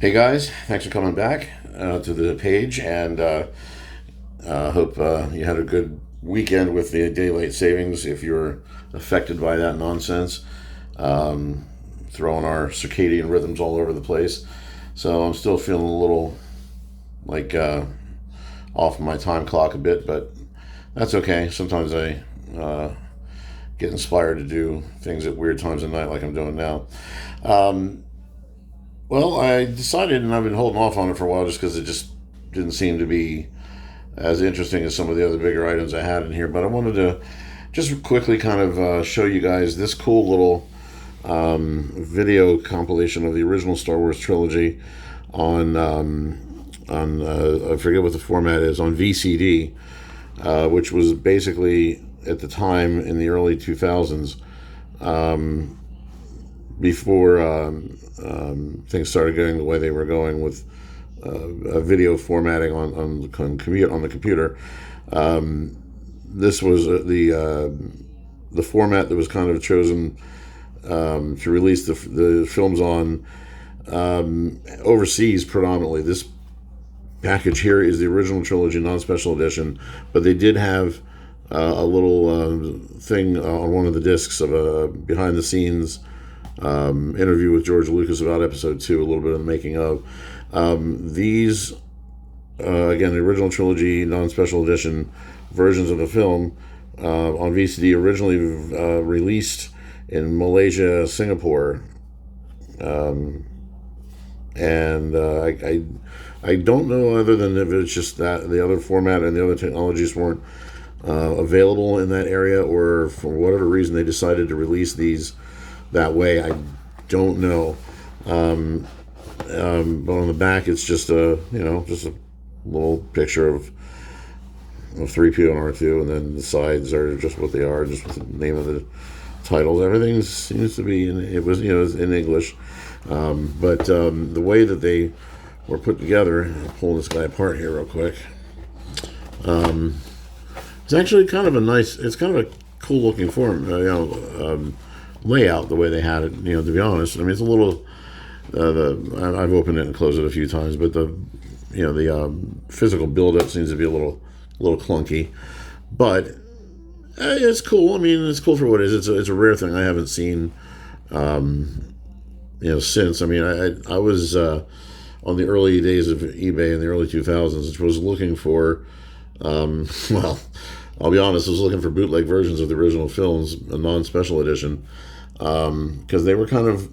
Hey guys, thanks for coming back to the page, and hope you had a good weekend with the daylight savings. If you're affected by that nonsense, um, throwing our circadian rhythms all over the place. So I'm still feeling a little like off my time clock a bit, but that's okay. Sometimes I get inspired to do things at weird times of night, like I'm doing now. Um, Well, I decided, and I've been holding off on it for a while just because it just didn't seem to be as interesting as some of the other bigger items I had in here. But I wanted to just quickly kind of show you guys this cool little video compilation of the original Star Wars trilogy on I forget what the format is, on VCD, which was basically at the time in the early 2000s, before things started going the way they were going with video formatting on the computer. This was the format that was kind of chosen to release the films on overseas predominantly. This package here is the original trilogy non-special edition, but they did have a little thing on one of the discs of a behind-the-scenes interview with George Lucas about Episode 2, a little bit of the making of. These, again, the original trilogy non-special edition versions of the film on VCD, originally released in Malaysia, Singapore, and I don't know, other than if it's just that the other format and the other technologies weren't available in that area, or for whatever reason they decided to release these that way. I don't know. But on the back, it's just just a little picture of 3PO and R2, and then the sides are just what they are, just with the name of the titles. Everything seems to be in English, but the way that they were put together. I'll pull this guy apart here real quick. It's actually kind of a nice. It's kind of a cool looking form. Layout, the way they had it. To be honest, I mean, it's a little. I've opened it and closed it a few times, but the physical buildup seems to be a little clunky, but it's cool. I mean, it's cool for what it is. It's a rare thing I haven't seen, since. I mean, I was on the early days of eBay in the early 2000s, which was looking for, well, I'll be honest, I was looking for bootleg versions of the original films, a non-special edition, because they were kind of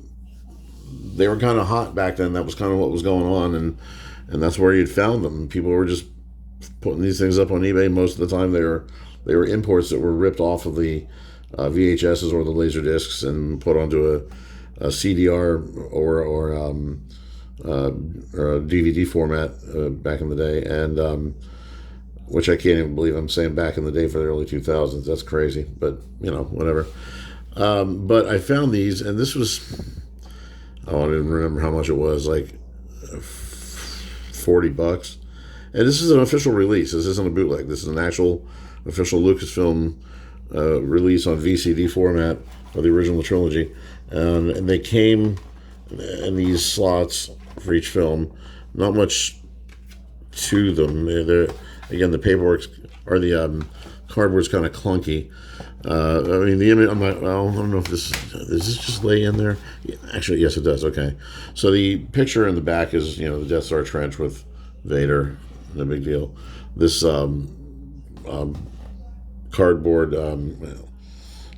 hot back then. That was kind of what was going on, and that's where you'd found them. People were just putting these things up on eBay. Most of the time, they were imports that were ripped off of the VHSs or the laserdiscs and put onto a CDR or a DVD format back in the day, and which I can't even believe I'm saying back in the day for the early 2000s. That's crazy, but whatever. But I found these, and this was, I don't even remember how much it was, like $40. And this is an official release. This isn't a bootleg. This is an actual official Lucasfilm release on VCD format of the original trilogy. And they came in these slots for each film. Not much to them. Again, the paperwork or the cardboard's kind of clunky. I mean, the image. I don't know if this does this just lay in there. Yeah, actually, yes, it does. Okay, so the picture in the back is the Death Star trench with Vader. No big deal. This cardboard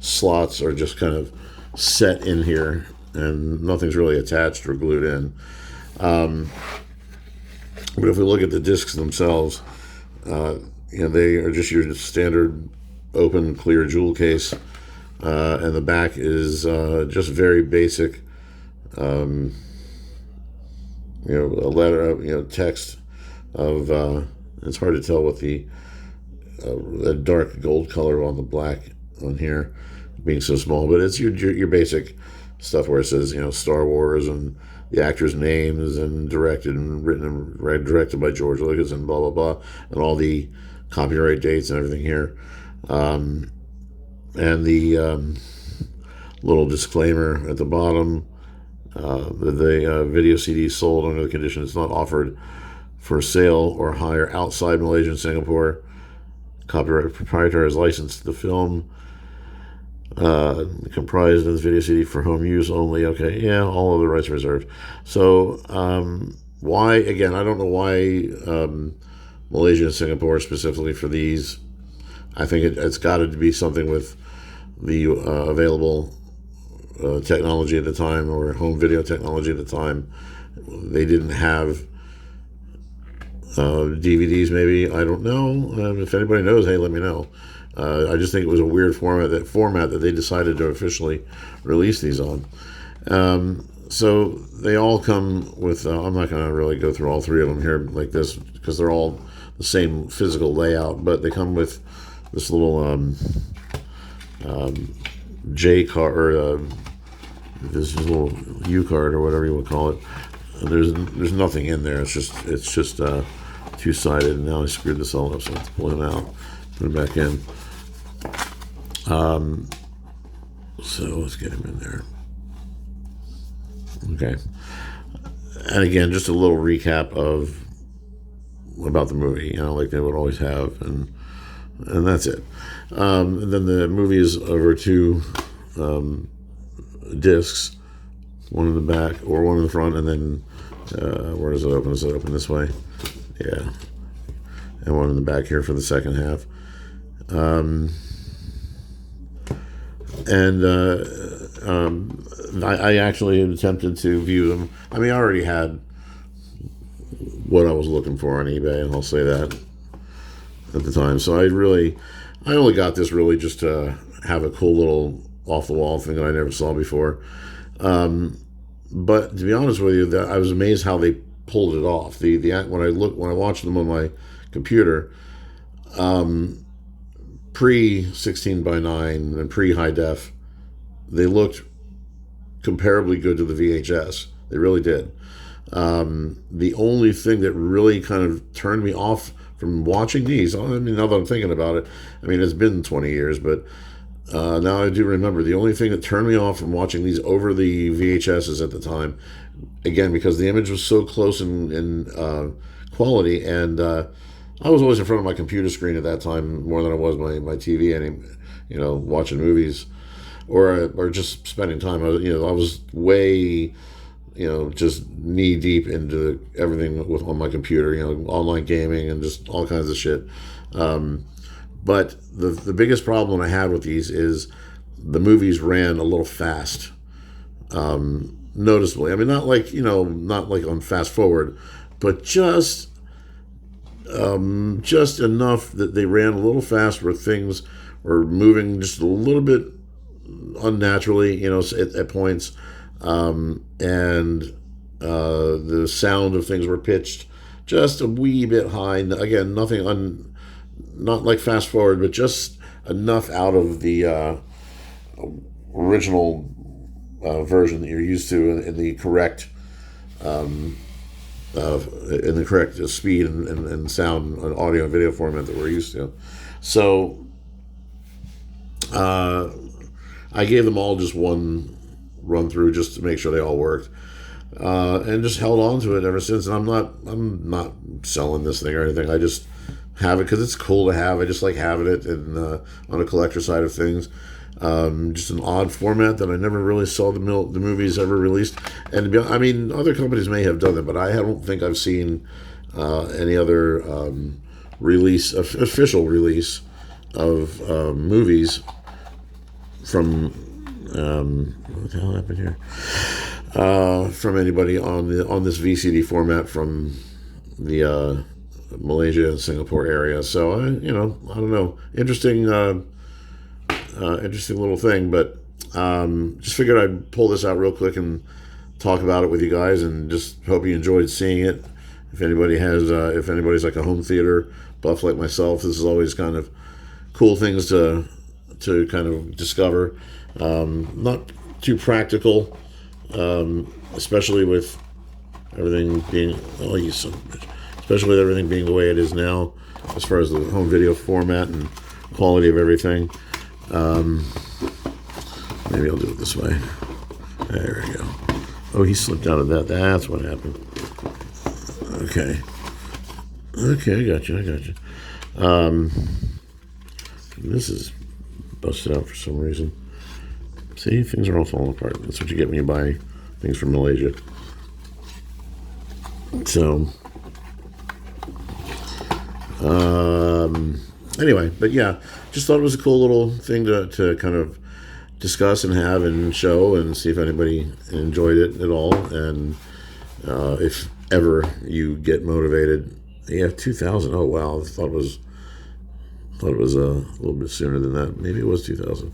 slots are just kind of set in here, and nothing's really attached or glued in. But if we look at the discs themselves, they are just your standard open clear jewel case, and the back is just very basic. A letter, text of. It's hard to tell with the dark gold color on the black on here being so small, but it's your basic stuff where it says Star Wars and the actors' names and directed and written and directed by George Lucas and blah blah blah, and all the copyright dates and everything here, and the little disclaimer at the bottom the video CD sold under the condition it's not offered for sale or hire outside Malaysia and Singapore. Copyright proprietor has licensed the film comprised of the video CD for home use only. Okay, yeah, all other rights reserved. So why, again, I don't know why Malaysia and Singapore specifically for these. I think it's got to be something with the available technology at the time, or home video technology at the time. They didn't have DVDs, maybe. I don't know. If anybody knows, hey, let me know. I just think it was a weird format that they decided to officially release these on. So they all come with, I'm not going to really go through all three of them here like this because they're all the same physical layout, but they come with this little J card, or this little U card, or whatever you would call it. There's nothing in there. It's just two-sided. And now I screwed this all up, so I have to pull it out, put it back in. So let's get him in there. Okay. And again, just a little recap about the movie, like they would always have, and that's it. And then the movie is over two discs, one in the back or one in the front, and then where does it open? Does it open this way? Yeah. And one in the back here for the second half. I actually attempted to view them. I mean, I already had what I was looking for on eBay, and I'll say that at the time. So I only got this really just to have a cool little off-the-wall thing that I never saw before. But to be honest with you, I was amazed how they pulled it off. When I watched them on my computer, pre-16:9 and pre-high def, they looked comparably good to the VHS. They really did. The only thing that really kind of turned me off from watching these, I mean, now that I'm thinking about it, I mean, it's been 20 years, but now I do remember the only thing that turned me off from watching these over the VHSs at the time, again, because the image was so close in quality, and I was always in front of my computer screen at that time more than I was my TV, and watching movies or just spending time. I was way, just knee deep into everything on my computer, online gaming and just all kinds of shit. But the biggest problem I had with these is the movies ran a little fast, noticeably. I mean, not like on fast forward, but just enough that they ran a little fast where things were moving just a little bit unnaturally, at points, and the sound of things were pitched just a wee bit high. Again, nothing not like fast forward, but just enough out of the original version that you're used to in the correct speed and sound and audio and video format that we're used to. So I gave them all just one run through just to make sure they all worked, and just held on to it ever since. And I'm not selling this thing or anything. I just have it because it's cool to have. I just like having it on a collector side of things. Just an odd format that I never really saw the movies ever released. And I mean, other companies may have done it, but I don't think I've seen any other official release of movies from what the hell happened here? From anybody on this VCD format from the Malaysia and Singapore area. So I don't know. Interesting little thing, but just figured I'd pull this out real quick and talk about it with you guys, and just hope you enjoyed seeing it. If anybody's like a home theater buff like myself, this is always kind of cool things to kind of discover. Not too practical, especially with everything being the way it is now, as far as the home video format and quality of everything. Maybe I'll do it this way. There we go. Oh, he slipped out of that. That's what happened. Okay. Okay, I got you. This is busted out for some reason. See, things are all falling apart. That's what you get when you buy things from Malaysia. So, anyway, but yeah, just thought it was a cool little thing to kind of discuss and have and show and see if anybody enjoyed it at all. And if ever you get motivated, yeah, 2000. Oh wow, I thought it was a little bit sooner than that. Maybe it was 2000.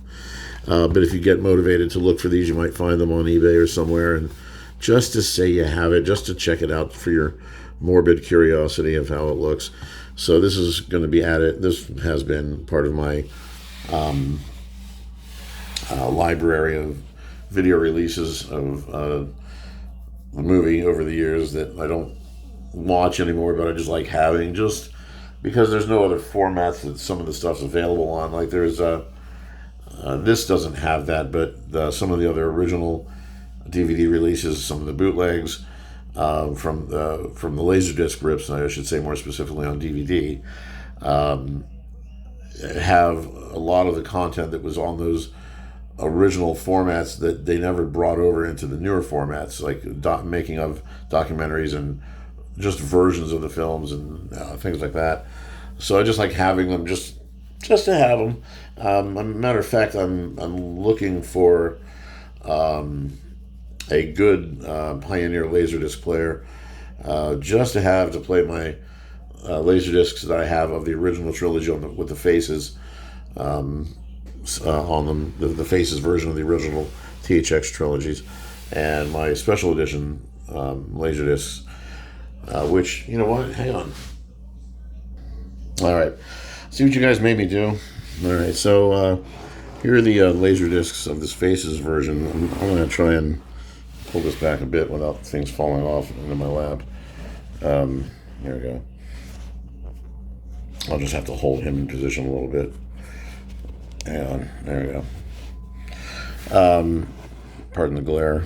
But if you get motivated to look for these, you might find them on eBay or somewhere, and just to say you have it, just to check it out for your morbid curiosity of how it looks. So this is going to be added. This has been part of my library of video releases of the movie over the years that I don't watch anymore, but I just like having, just because there's no other formats that some of the stuff's available on. Like there's this doesn't have that, but some of the other original DVD releases, some of the bootlegs from the Laserdisc rips, I should say more specifically on DVD, have a lot of the content that was on those original formats that they never brought over into the newer formats, like making of documentaries and just versions of the films and things like that. So I just like having them, just to have them. As a matter of fact, I'm looking for a good Pioneer Laserdisc player, just to have to play my Laserdiscs that I have of the original trilogy with the faces on them, the faces version of the original THX trilogies, and my special edition Laserdiscs, which, you know what, hang on. All right, see what you guys made me do. All right, so here are the Laserdiscs of this faces version. I'm going to try and pull this back a bit without things falling off into my lap. Here we go. I'll just have to hold him in position a little bit. Hang on. There we go. Pardon the glare.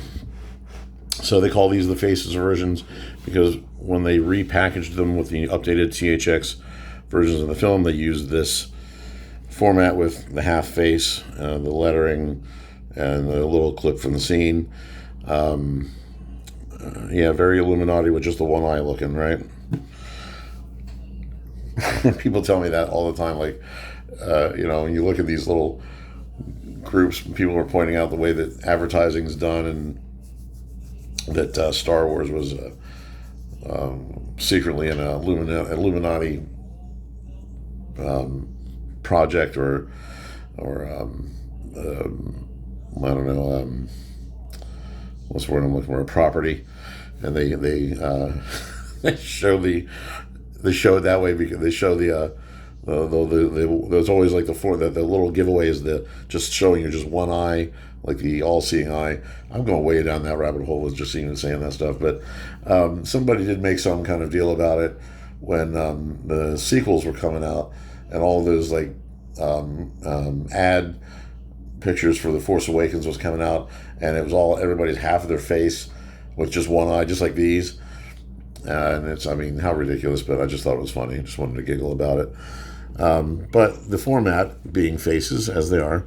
So they call these the faces versions because when they repackaged them with the updated THX versions of the film, they used this format with the half face, the lettering, and the little clip from the scene. Yeah, very Illuminati with just the one eye looking, right? People tell me that all the time. Like, when you look at these little groups, people are pointing out the way that advertising is done, and that Star Wars was secretly an Illuminati project, or I don't know, what's the word I'm looking for? A property, and they they show it that way because they show there's always like the little giveaways, just showing you just one eye, like the all-seeing eye. I'm going way down that rabbit hole with just even saying that stuff, but somebody did make some kind of deal about it when the sequels were coming out, and all those like ad pictures for The Force Awakens was coming out, and it was all everybody's half of their face with just one eye, just like these. And it's, I mean, how ridiculous, but I just thought it was funny. I just wanted to giggle about it. But the format, being faces as they are,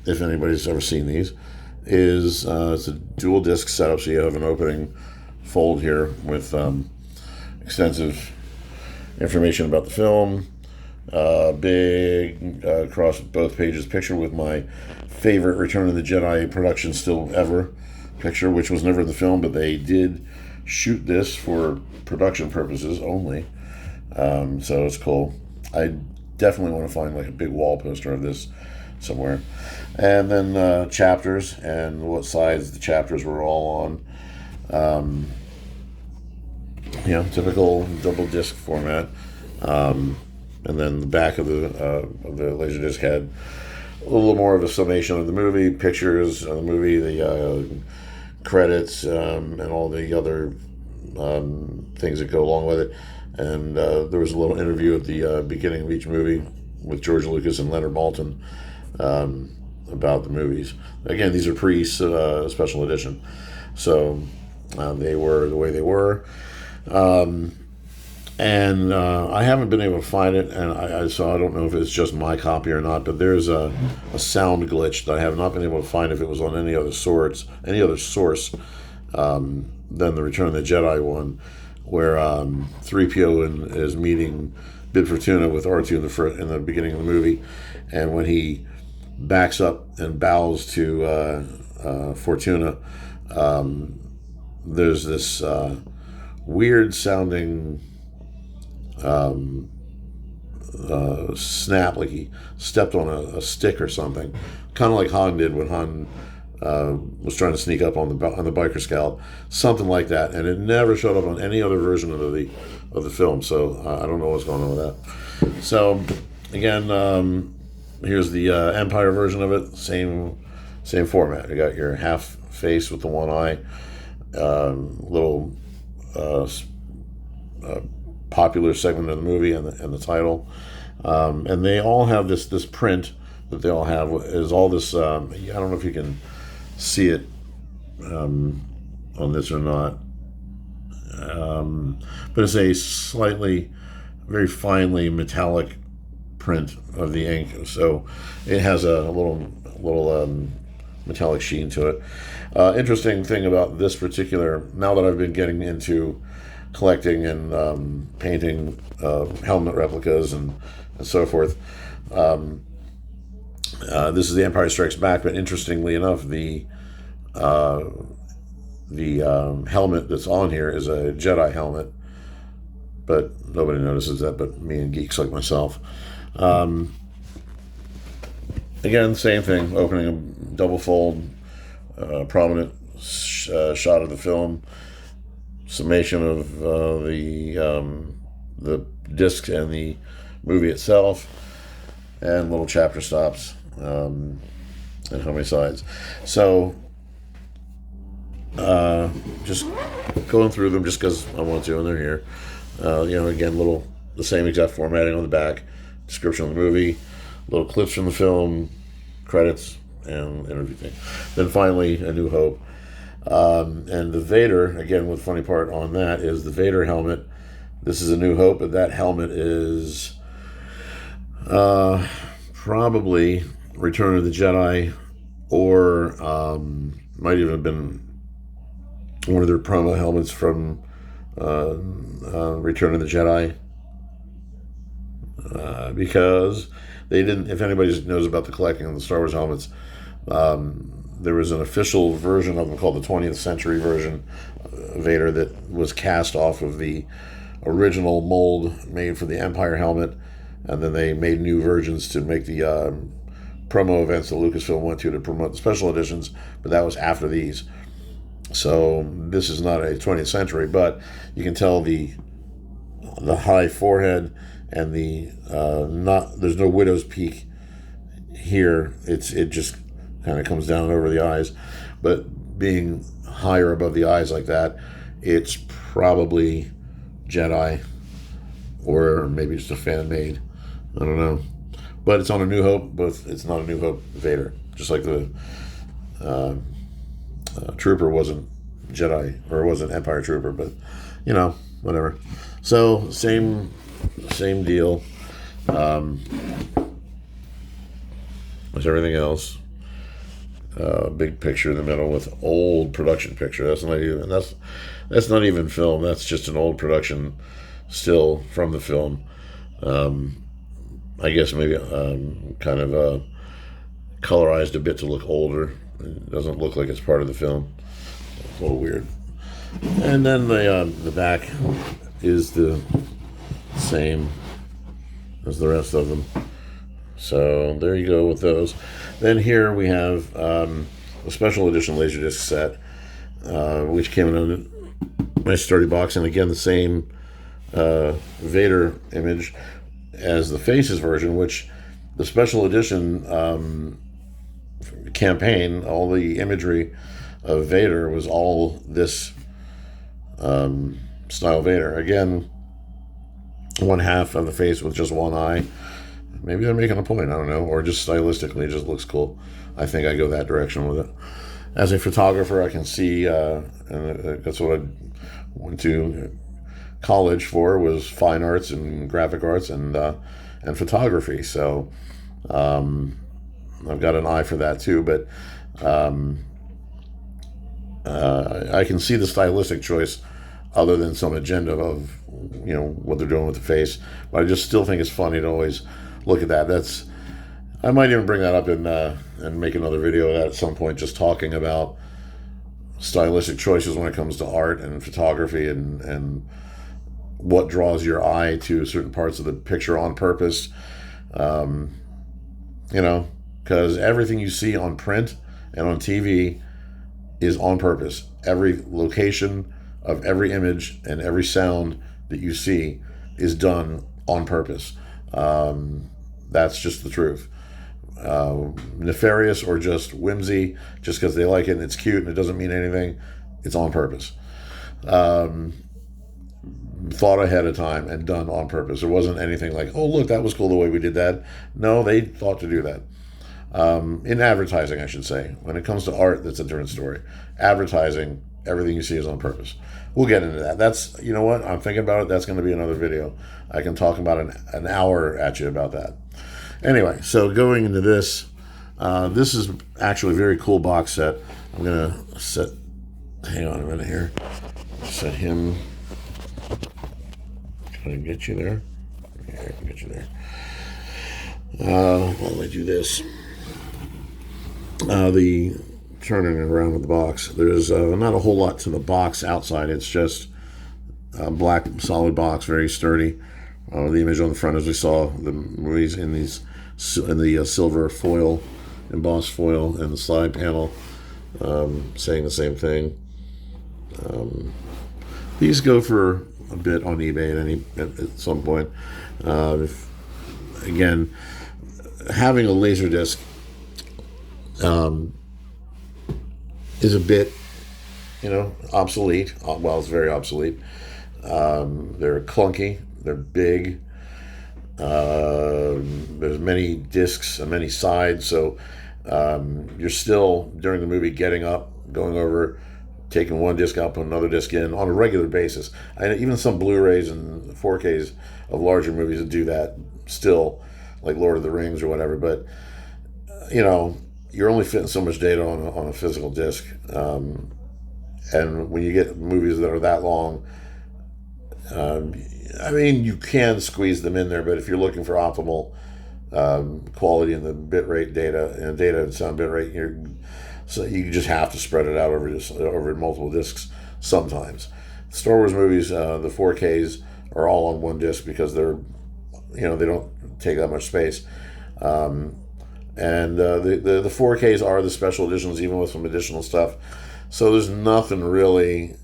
if anybody's ever seen these, is it's a dual disc setup. So you have an opening fold here with extensive information about the film, big across both pages picture with my favorite Return of the Jedi production still ever picture, which was never in the film, but they did shoot this for production purposes only. So it's cool. I definitely want to find like a big wall poster of this somewhere. And then chapters and what sides the chapters were all on. Typical double disc format. And then the back of the Laserdisc had a little more of a summation of the movie, pictures of the movie, the credits, and all the other things that go along with it. And there was a little interview at the beginning of each movie with George Lucas and Leonard Maltin. about the movies. Again, these are special edition, so they were the way they were. And I haven't been able to find it, and so I don't know if it's just my copy or not. But there's a sound glitch that I have not been able to find if it was on any other source than the Return of the Jedi one, where 3PO is meeting Bib Fortuna with R2 in the beginning of the movie, and when he backs up and bows to Fortuna, there's this weird sounding snap, like he stepped on a stick or something, kind of like Han did when Han was trying to sneak up on the biker scout, something like that. And it never showed up on any other version of the film. So I don't know what's going on with that. So again, here's the Empire version of it. Same format. You got your half face with the one eye, little popular segment of the movie and the title, and they all have this print that they all have is all this. I don't know if you can see it on this or not, but it's a slightly, very finely metallic print of the ink, so it has a little metallic sheen to it. Interesting thing about this particular, now that I've been getting into collecting and painting helmet replicas and so forth, this is The Empire Strikes Back, but interestingly enough, the helmet that's on here is a Jedi helmet, but nobody notices that but me and geeks like myself. Again, same thing, opening a double fold, prominent shot of the film, summation of the disc and the movie itself, and little chapter stops, and how many sides. So just going through them just because I want to, and they're here. Again, the same exact formatting on the back, description of the movie, little clips from the film, credits, and everything. Then finally, A New Hope. And the Vader, again, the funny part on that is the Vader helmet. This is A New Hope, but that helmet is probably Return of the Jedi, or might even have been one of their promo helmets from Return of the Jedi, because they didn't, if anybody knows about the collecting of the Star Wars helmets, there was an official version of them called the 20th century version Vader that was cast off of the original mold made for the Empire helmet, and then they made new versions to make the promo events that Lucasfilm went to promote the special editions, but that was after these. So this is not a 20th century, but you can tell the high forehead and there's no widow's peak here. It just kind of comes down over the eyes, but being higher above the eyes like that, it's probably Jedi, or maybe just a fan made. I don't know, but it's on A New Hope, but it's not A New Hope Vader. Just like the Trooper wasn't Jedi, or wasn't Empire Trooper, but whatever. So same deal as everything else. Big picture in the middle with old production picture. That's not even film. That's just an old production still from the film. I guess maybe kind of colorized a bit to look older. It doesn't look like it's part of the film. It's a little weird. And then the back is the same as the rest of them. So there you go with those. Then here we have a special edition Laserdisc set, which came in a nice sturdy box, and again the same Vader image as the Faces version, which the special edition campaign, all the imagery of Vader was all this style Vader. Again, one half of the face with just one eye, Maybe they're making a point, I don't know, or just stylistically it just looks cool. I think I go that direction with it. As a photographer, I can see, and that's what I went to college for, was fine arts and graphic arts and photography. So I've got an eye for that too. But I can see the stylistic choice, other than some agenda of what they're doing with the face. But I just still think it's funny to always look at that. I might even bring that up and make another video of that at some point, just talking about stylistic choices when it comes to art and photography, and what draws your eye to certain parts of the picture on purpose. Because everything you see on print and on TV is on purpose. Every location of every image and every sound that you see is done on purpose. That's just the truth. Nefarious or just whimsy, just because they like it and it's cute and it doesn't mean anything, it's on purpose. Thought ahead of time and done on purpose. There wasn't anything like, oh, look, that was cool the way we did that. No, they thought to do that. In advertising, I should say. When it comes to art, that's a different story. Advertising, everything you see is on purpose. We'll get into that. That's, you know what, I'm thinking about it. That's going to be another video. I can talk about an hour at you about that. Anyway, so going into this, this is actually a very cool box set. I'm going to hang on a minute here. Set him. Can I get you there? Yeah, I can get you there. While I do this, the turning it around with the box, there's not a whole lot to the box outside. It's just a black solid box, very sturdy. The image on the front, as we saw the movies in the silver foil, embossed foil, and the side panel saying the same thing. These go for a bit on eBay at some point. Again, having a Laserdisc is a bit, obsolete. Well, it's very obsolete. They're clunky. They're big. There's many discs and many sides, so you're still, during the movie, getting up, going over, taking one disc out, putting another disc in on a regular basis. Even some Blu-rays and 4Ks of larger movies that do that still, like Lord of the Rings or whatever. But you're only fitting so much data on a physical disc, and when you get movies that are that long, you can squeeze them in there, but if you're looking for optimal quality in the bitrate data and sound bitrate, so you just have to spread it out over multiple discs sometimes. Star Wars movies, the 4Ks are all on one disc because they're, they don't take that much space. And the 4Ks are the special editions, even with some additional stuff. So there's nothing really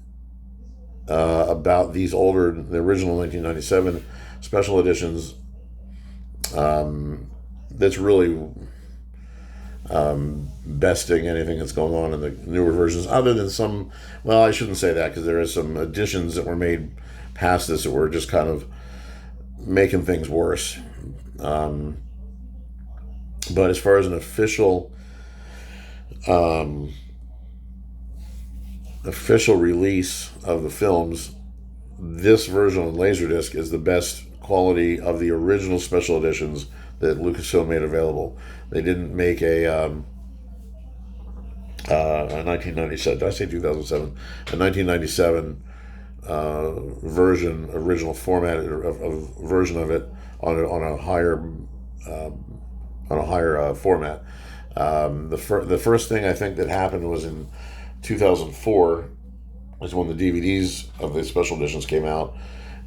about the original 1997 special editions that's really besting anything that's going on in the newer versions, other than some, well, I shouldn't say that, because there is some additions that were made past this that were just kind of making things worse. But as far as an official release of the films, this version on Laserdisc is the best quality of the original special editions that Lucasfilm made available. They didn't make a 1997, did I say 2007? A 1997 original format version of it on a higher format. The first thing I think that happened was in 2004, was when the DVDs of the special editions came out,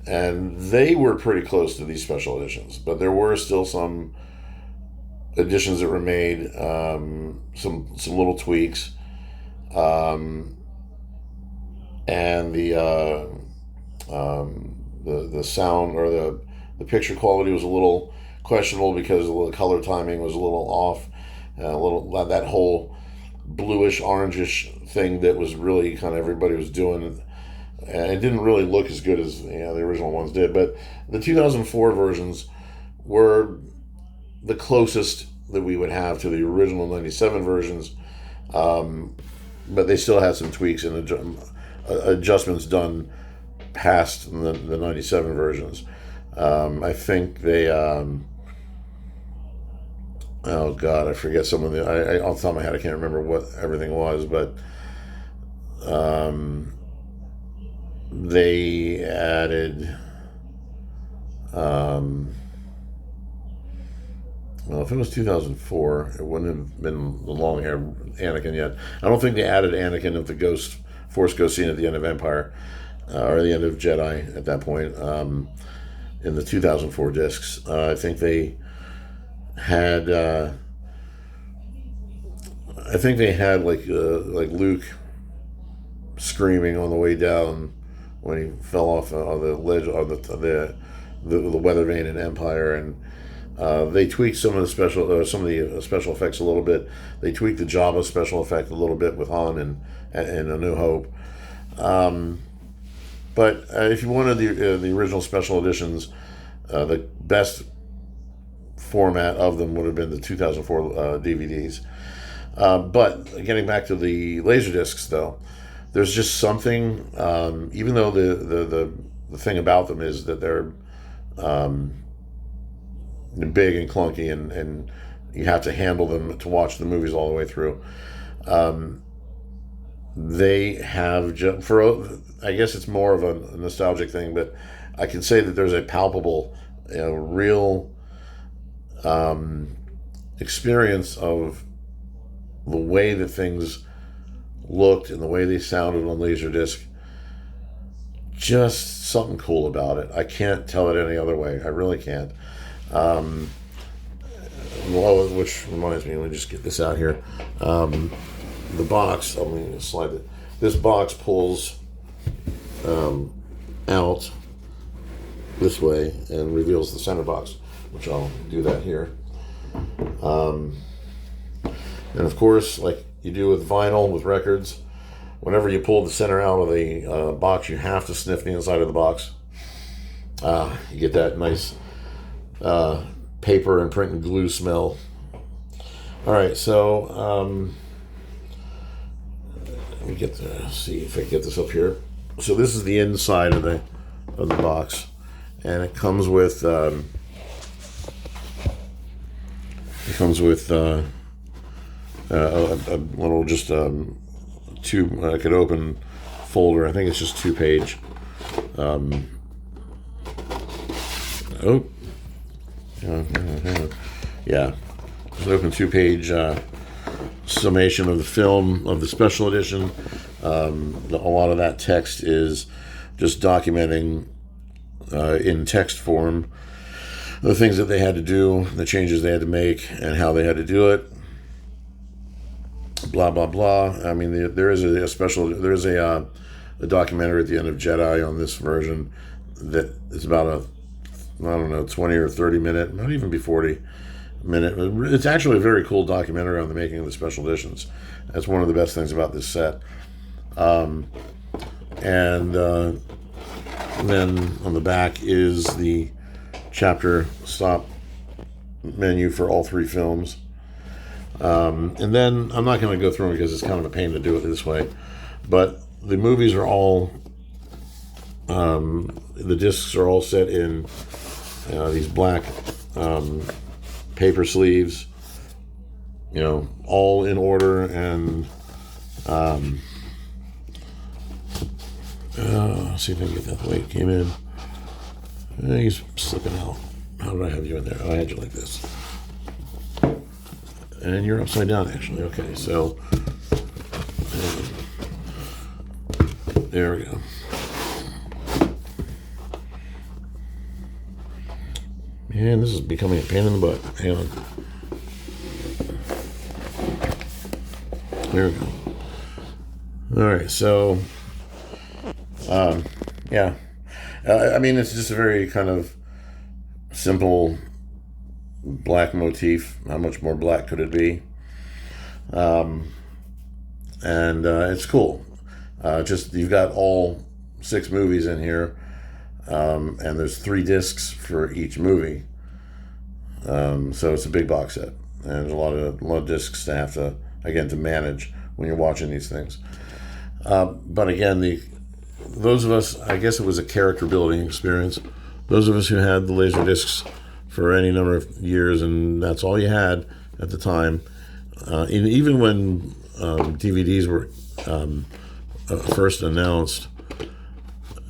and they were pretty close to these special editions, but there were still some additions that were made, some little tweaks, and the sound or the picture quality was a little questionable because the color timing was a little off, that whole bluish orangish thing that was really kind of everybody was doing, and it didn't really look as good as the original ones did. But the 2004 versions were the closest that we would have to the original 97 versions, but they still had some tweaks and adjustments done past the 97 versions. I think they, oh God, I forget some of the, off the top of my head, I can't remember what everything was, but they added, well, if it was 2004, it wouldn't have been the long-haired Anakin yet. I don't think they added Anakin at the Force Ghost scene at the end of Empire, or the end of Jedi at that point, in the 2004 discs. I think they had, like Luke screaming on the way down when he fell off on the ledge of the weather vane in Empire, and they tweaked some of the special effects a little bit. They tweaked the Jabba special effect a little bit with Han and A New Hope. But if you wanted the original special editions, the best format of them would have been the 2004 DVDs. But getting back to the Laserdiscs, though, there's just something. Even though the thing about them is that they're big and clunky, and you have to handle them to watch the movies all the way through. They have, I guess it's more of a nostalgic thing, but I can say that there's a palpable, real experience of the way that things looked and the way they sounded on Laserdisc. Just something cool about it. I can't tell it any other way. I really can't. Which reminds me, let me just get this out here. The box, I'm going to slide it. This box pulls out this way and reveals the center box, which I'll do that here. And of course, like you do with vinyl, with records, whenever you pull the center out of the box, you have to sniff the inside of the box. You get that nice paper and print and glue smell. All right, so let me see if I can get this up here. So this is the inside of the box, and it comes with a little just two I could open folder. I think it's just 2-page. Yeah, it's an open 2-page summation of the film of the special edition. A lot of that text is just documenting in text form the things that they had to do, the changes they had to make, and how they had to do it. Blah blah blah. I mean, there is a documentary at the end of Jedi on this version that is about 20 or 30 minute, not even be 40 minute. It's actually a very cool documentary on the making of the special editions. That's one of the best things about this set. And then on the back is the chapter stop menu for all 3 films. And then I'm not going to go through them because it's kind of a pain to do it this way. But the movies are all, the discs are all set in these black paper sleeves, all in order, and see if I can get that the way it came in. He's slipping out. How did I have you in there? Oh, I had you like this. And you're upside down, actually. Okay, so there we go. Man, this is becoming a pain in the butt. Hang on. There we go. All right, so yeah. I mean, it's just a very kind of simple black motif. How much more black could it be? And it's cool. Just you've got all 6 movies in here, and there's 3 discs for each movie. So it's a big box set, and a lot of discs to have to manage when you're watching these things. But again, those of us, I guess it was a character building experience. Those of us who had the laser discs for any number of years, and that's all you had at the time. Even when DVDs were first announced,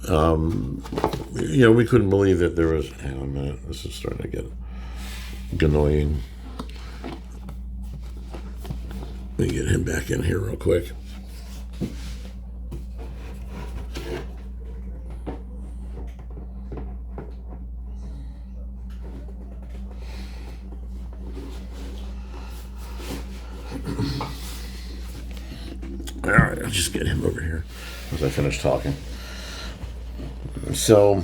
we couldn't believe that there was. Hang on a minute, this is starting to get annoying. Let me get him back in here real quick. All right, I'll just get him over here as I finish talking. So,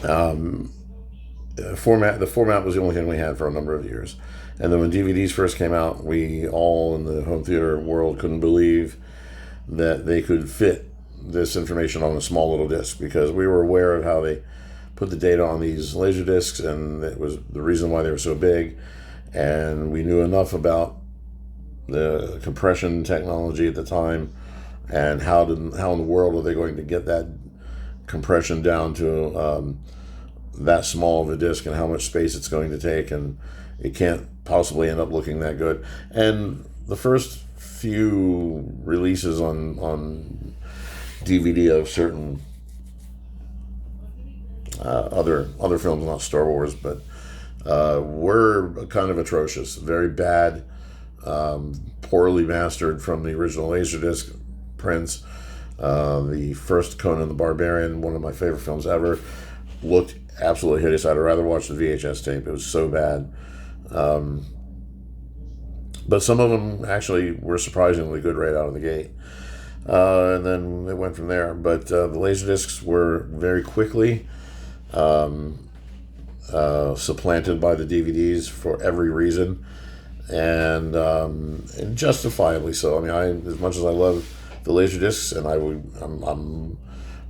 the format was the only thing we had for a number of years. And then when DVDs first came out, we all in the home theater world couldn't believe that they could fit this information on a small little disc, because we were aware of how they put the data on these laser discs, and it was the reason why they were so big. And we knew enough about the compression technology at the time, and how in the world are they going to get that compression down to that small of a disc, and how much space it's going to take, and it can't possibly end up looking that good. And the first few releases on DVD of certain other films, not Star Wars, but were kind of atrocious, very bad, poorly mastered from the original Laserdisc prints. The first Conan the Barbarian, one of my favorite films ever, looked absolutely hideous. I'd rather watch the VHS tape. It was so bad. But some of them actually were surprisingly good right out of the gate. And then it went from there. But the Laserdiscs were very quickly supplanted by the DVDs for every reason. And justifiably so. I mean, as much as I love the Laserdiscs, and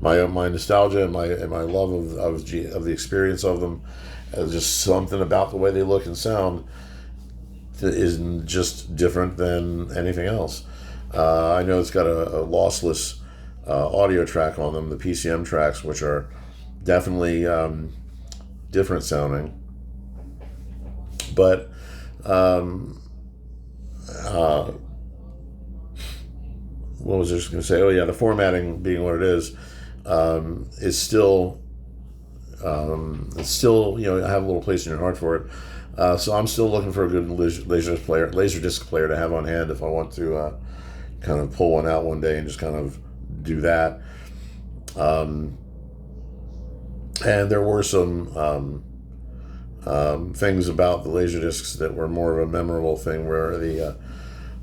my nostalgia and my love of the experience of them, just something about the way they look and sound is just different than anything else. I know it's got a lossless audio track on them, the PCM tracks, which are definitely different sounding. But what was I just going to say? Oh yeah, the formatting being what it is still it's still, I have a little place in your heart for it. So I'm still looking for a good laserdisc player to have on hand if I want to kind of pull one out one day and just kind of do that. And there were some things about the laserdiscs that were more of a memorable thing, where the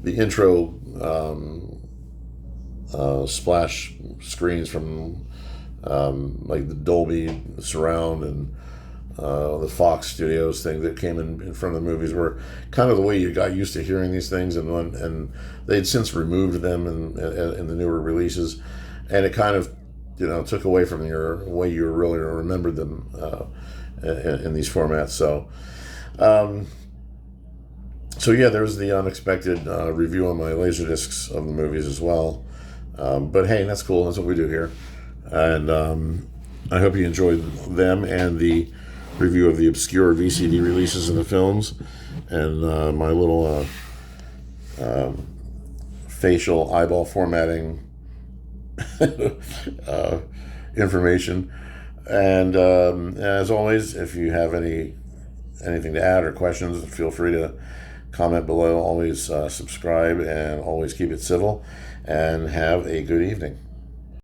intro splash screens from like the Dolby Surround and the Fox Studios thing that came in front of the movies were kind of the way you got used to hearing these things, and they'd since removed them in the newer releases, and it kind of took away from your way you really remembered them in these formats. So yeah, there's the unexpected review on my Laserdiscs of the movies as well. But hey, that's cool. That's what we do here. And I hope you enjoyed them and the review of the obscure VCD releases of the films, and my little facial eyeball formatting information. And as always, if you have anything to add or questions, feel free to comment below. Always subscribe, and always keep it civil, and have a good evening.